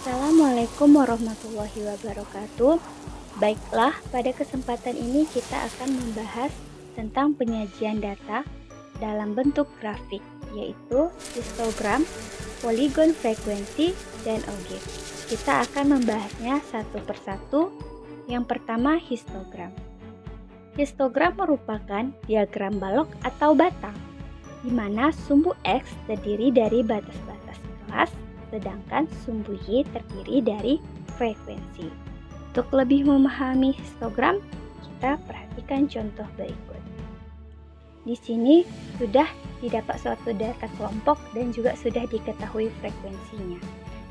Assalamualaikum warahmatullahi wabarakatuh. Baiklah, pada kesempatan ini kita akan membahas tentang penyajian data dalam bentuk grafik, yaitu histogram, poligon frekuensi, dan ogive. Kita akan membahasnya satu persatu. Yang pertama, histogram. Histogram merupakan diagram balok atau batang, di mana sumbu X terdiri dari batas-batas kelas, sedangkan sumbu Y terdiri dari frekuensi. Untuk lebih memahami histogram, kita perhatikan contoh berikut. Di sini sudah didapat suatu data kelompok dan juga sudah diketahui frekuensinya.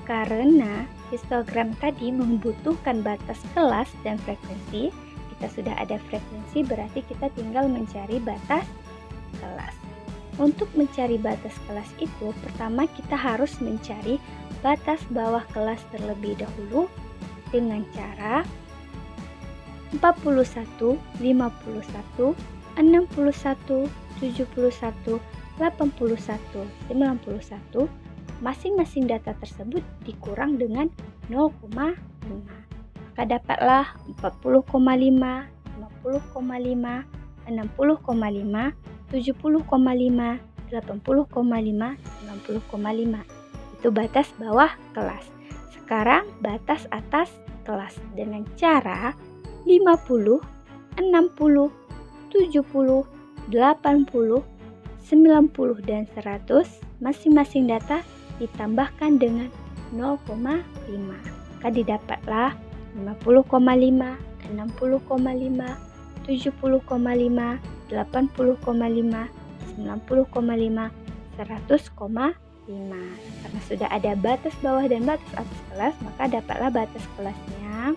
Karena histogram tadi membutuhkan batas kelas dan frekuensi, kita sudah ada frekuensi, berarti kita tinggal mencari batas kelas. Untuk mencari batas kelas itu, pertama kita harus mencari batas bawah kelas terlebih dahulu dengan cara 41, 51, 61, 71, 81, 91. Masing-masing data tersebut dikurang dengan 0,5. Maka dapatlah 40,5, 50,5, 60,5, 70,5, 80,5, 90,5. Itu batas bawah kelas. Sekarang batas atas kelas dengan cara 50, 60, 70, 80, 90, dan 100. Masing-masing data ditambahkan dengan 0,5. Maka didapatlah 50,5, 60,5, 70,5, 80,5, 90,5, 100,5. Karena sudah ada batas bawah dan batas atas kelas, maka dapatlah batas kelasnya.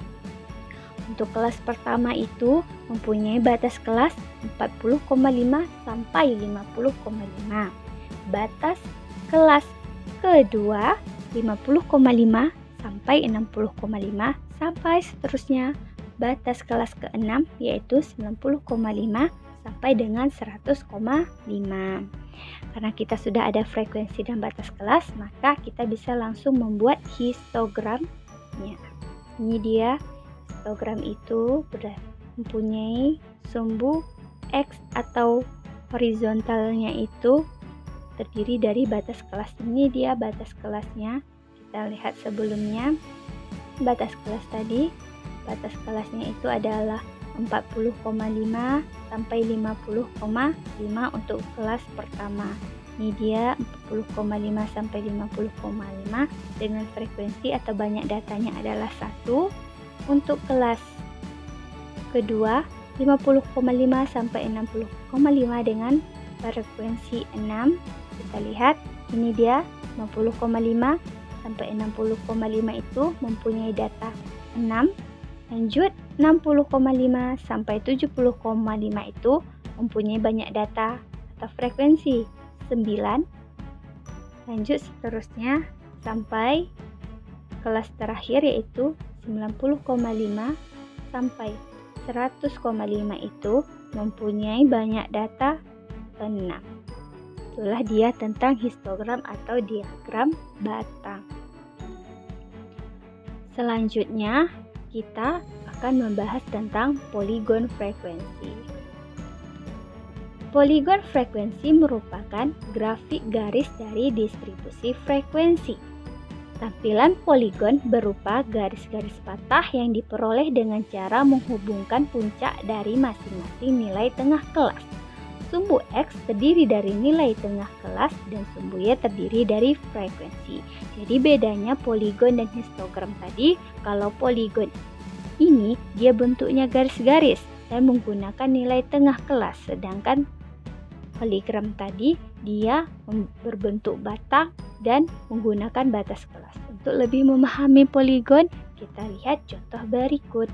Untuk kelas pertama itu mempunyai batas kelas 40,5 sampai 50,5. Batas kelas kedua 50,5 sampai 60,5 sampai seterusnya. Batas kelas ke-6 yaitu 90,5 sampai dengan 100,5. Karena kita sudah ada frekuensi dan batas kelas, maka kita bisa langsung membuat histogramnya. Ini dia histogram itu mempunyai sumbu X atau horizontalnya itu terdiri dari batas kelas. Ini dia batas kelasnya. Kita lihat sebelumnya batas kelas tadi. Batas kelasnya itu adalah 40,5 sampai 50,5 untuk kelas pertama. Ini dia 40,5 sampai 50,5 dengan frekuensi atau banyak datanya adalah 1. Untuk kelas kedua 50,5 sampai 60,5 dengan frekuensi 6. Kita lihat ini dia 50,5 sampai 60,5 itu mempunyai data 6. Lanjut 60,5 sampai 70,5 itu mempunyai banyak data atau frekuensi 9. Lanjut seterusnya sampai kelas terakhir yaitu 90,5 sampai 100,5 itu mempunyai banyak data 6. Itulah dia tentang histogram atau diagram batang. Selanjutnya kita akan membahas tentang poligon frekuensi. Poligon frekuensi merupakan grafik garis dari distribusi frekuensi. Tampilan poligon berupa garis-garis patah yang diperoleh dengan cara menghubungkan puncak dari masing-masing nilai tengah kelas. Sumbu X terdiri dari nilai tengah kelas dan sumbu Y terdiri dari frekuensi. Jadi bedanya poligon dan histogram tadi, kalau poligon ini dia bentuknya garis-garis dan menggunakan nilai tengah kelas, sedangkan poligram tadi dia berbentuk batang dan menggunakan batas kelas. Untuk lebih memahami poligon, kita lihat contoh berikut.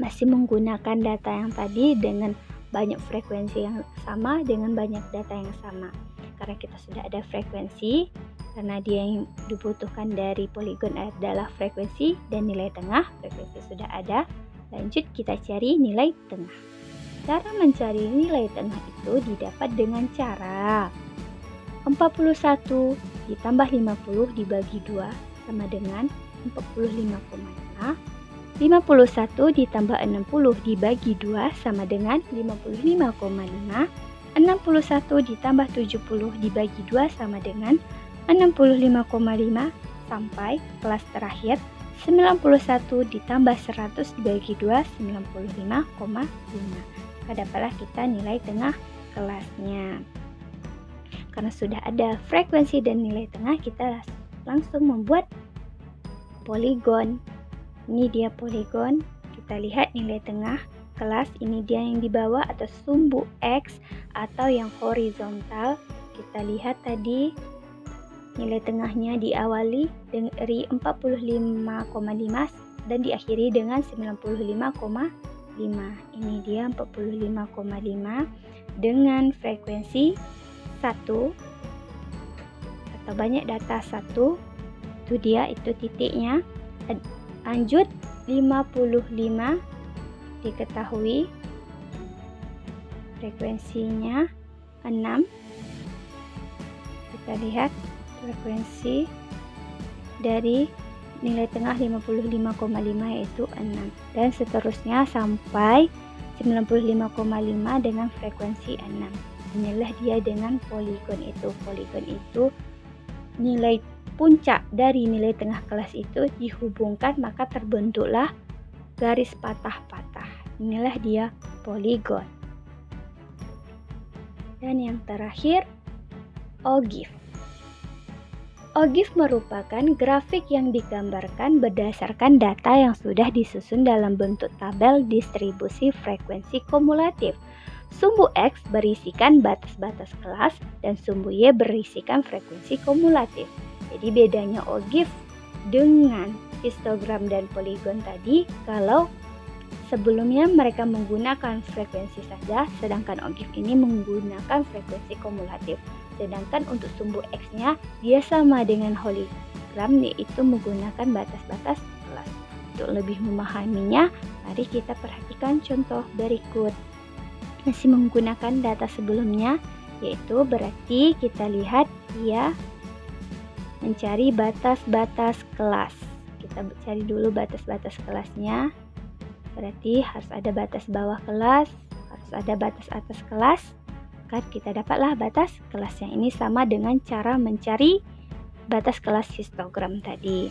Masih menggunakan data yang tadi dengan banyak frekuensi yang sama dengan banyak data yang sama. Karena kita sudah ada frekuensi, karena dia yang dibutuhkan dari poligon adalah frekuensi dan nilai tengah. Frekuensi sudah ada. Lanjut kita cari nilai tengah. Cara mencari nilai tengah itu didapat dengan cara 41 ditambah 50 dibagi 2 sama dengan 45,5. 51 ditambah 60 dibagi 2 sama dengan 55,5. 61 ditambah 70 dibagi 2 sama dengan 65,5 sampai kelas terakhir 91 ditambah 100 dibagi 2 95,5. Maka dapatlah kita nilai tengah kelasnya. Karena sudah ada frekuensi dan nilai tengah, kita langsung membuat poligon. Ini dia poligon. Kita lihat nilai tengah kelas, ini dia yang di bawah atau sumbu X atau yang horizontal. Kita lihat tadi nilai tengahnya diawali dari 45,5 dan diakhiri dengan 95,5. Ini dia 45,5 dengan frekuensi 1 atau banyak data 1. Itu dia, itu titiknya. Lanjut 55 diketahui frekuensinya 6. Kita lihat frekuensi dari nilai tengah 55,5 yaitu 6, dan seterusnya sampai 95,5 dengan frekuensi 6. Inilah dia dengan poligon itu. Poligon itu nilai puncak dari nilai tengah kelas itu dihubungkan, maka terbentuklah garis patah-patah. Inilah dia poligon. Dan yang terakhir, ogive. Ogive merupakan grafik yang digambarkan berdasarkan data yang sudah disusun dalam bentuk tabel distribusi frekuensi kumulatif. Sumbu X berisikan batas-batas kelas dan sumbu Y berisikan frekuensi kumulatif. Jadi bedanya ogive dengan histogram dan poligon tadi, kalau sebelumnya mereka menggunakan frekuensi saja, sedangkan ogive ini menggunakan frekuensi kumulatif. Sedangkan untuk sumbu X-nya dia sama dengan hologram, yaitu menggunakan batas-batas kelas. Untuk lebih memahaminya, mari kita perhatikan contoh berikut. Masih menggunakan data sebelumnya, yaitu berarti kita lihat dia mencari batas-batas kelas. Kita cari dulu batas-batas kelasnya. Berarti harus ada batas bawah kelas, harus ada batas atas kelas. Maka kita dapatlah batas kelasnya. Ini sama dengan cara mencari batas kelas histogram tadi.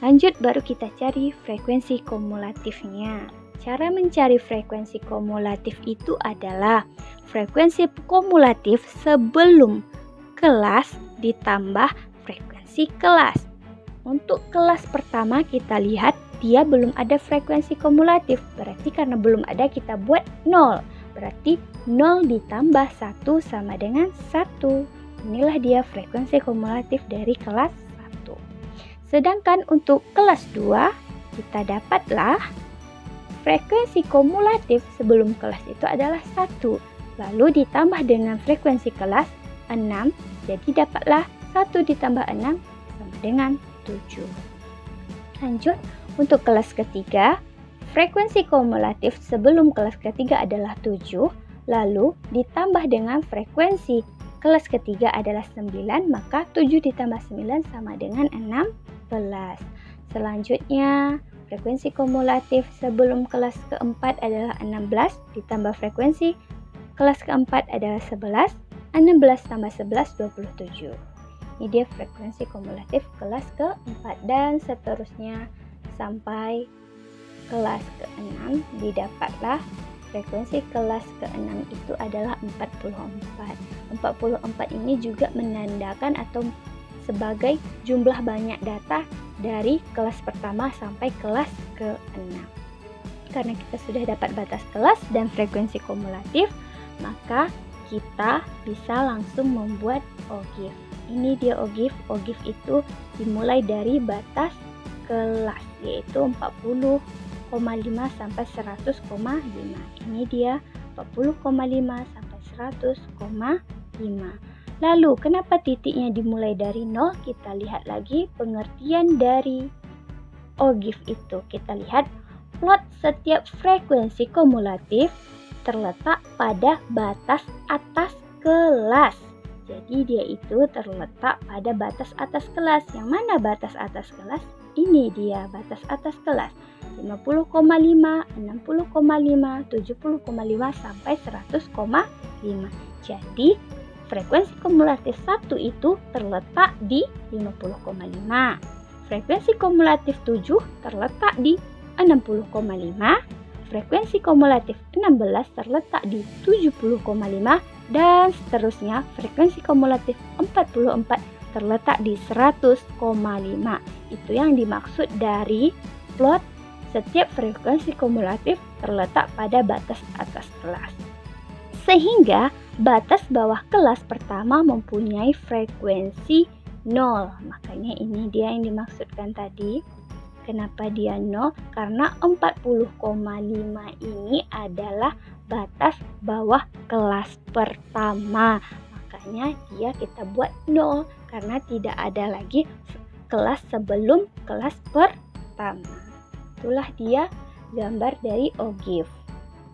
Lanjut, baru kita cari frekuensi kumulatifnya. Cara mencari frekuensi kumulatif itu adalah frekuensi kumulatif sebelum kelas ditambah frekuensi kelas. Untuk kelas pertama kita lihat dia belum ada frekuensi kumulatif. Berarti karena belum ada kita buat 0. Berarti 0 ditambah 1 sama dengan 1. Inilah dia frekuensi kumulatif dari kelas 1. Sedangkan untuk kelas 2 kita dapatlah frekuensi kumulatif sebelum kelas itu adalah 1. Lalu ditambah dengan frekuensi kelas 6. Jadi dapatlah 1 ditambah 6 sama dengan 7. Lanjut, untuk kelas ketiga, frekuensi kumulatif sebelum kelas ketiga adalah 7. Lalu ditambah dengan frekuensi kelas ketiga adalah 9, maka 7 ditambah 9 sama dengan 16. Selanjutnya, frekuensi kumulatif sebelum kelas keempat adalah 16, ditambah frekuensi kelas keempat adalah 11. 16 tambah 11, 27. Ini dia frekuensi kumulatif kelas keempat, dan seterusnya sampai kelas ke-6 didapatlah frekuensi kelas ke-6 itu adalah 44. 44 ini juga menandakan atau sebagai jumlah banyak data dari kelas pertama sampai kelas ke-6. Karena kita sudah dapat batas kelas dan frekuensi kumulatif, maka kita bisa langsung membuat ogive. Ini dia ogive. Ogive itu dimulai dari batas kelas, yaitu 40,5 sampai 100,5. Ini dia 40,5 sampai 100,5. Lalu kenapa titiknya dimulai dari 0? Kita lihat lagi pengertian dari ogive itu. Kita lihat plot setiap frekuensi kumulatif terletak pada batas atas kelas. Jadi dia itu terletak pada batas atas kelas. Yang mana batas atas kelas? ini dia batas atas kelas 50,5, 60,5, 70,5 sampai 100,5. Jadi frekuensi kumulatif 1 itu terletak di 50,5. Frekuensi kumulatif 7 terletak di 60,5. Frekuensi kumulatif 16 terletak di 70,5 dan seterusnya. Frekuensi kumulatif 44 terletak di 100,5. Itu yang dimaksud dari plot setiap frekuensi kumulatif terletak pada batas atas kelas. Sehingga batas bawah kelas pertama mempunyai frekuensi 0. Makanya ini dia yang dimaksudkan tadi. Kenapa dia 0? Karena 40,5 ini adalah batas bawah kelas pertama. Makanya dia kita buat 0 karena tidak ada lagi kelas sebelum kelas pertama. Itulah dia gambar dari OGIF.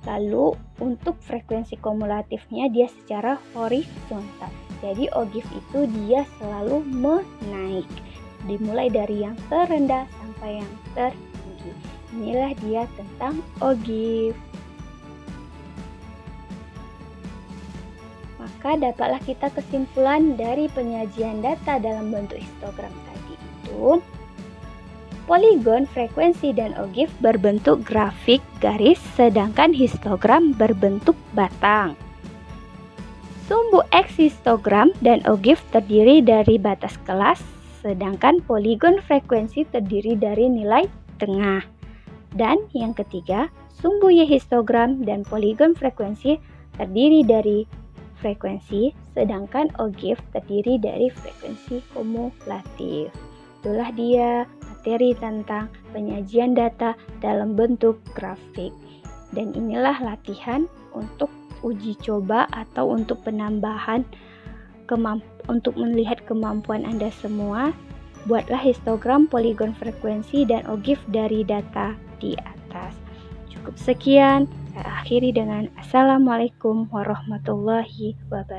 Lalu untuk frekuensi kumulatifnya dia secara horizontal. Jadi OGIF itu dia selalu menaik. Dimulai dari yang terendah sampai yang tertinggi. Inilah dia tentang OGIF. Maka dapatlah kita kesimpulan dari penyajian data dalam bentuk histogram tadi itu. Poligon, frekuensi, dan OGIF berbentuk grafik garis, sedangkan histogram berbentuk batang. Sumbu X histogram dan OGIF terdiri dari batas kelas, sedangkan poligon frekuensi terdiri dari nilai tengah. Dan yang ketiga, sumbu Y histogram dan poligon frekuensi terdiri dari frekuensi, sedangkan OGIF terdiri dari frekuensi kumulatif. Itulah dia materi tentang penyajian data dalam bentuk grafik. Dan inilah latihan untuk uji coba atau untuk penambahan untuk melihat kemampuan Anda semua. Buatlah histogram, poligon frekuensi, dan OGIF dari data di atas. Cukup sekian, saya akhiri dengan Assalamualaikum warahmatullahi wabarakatuh.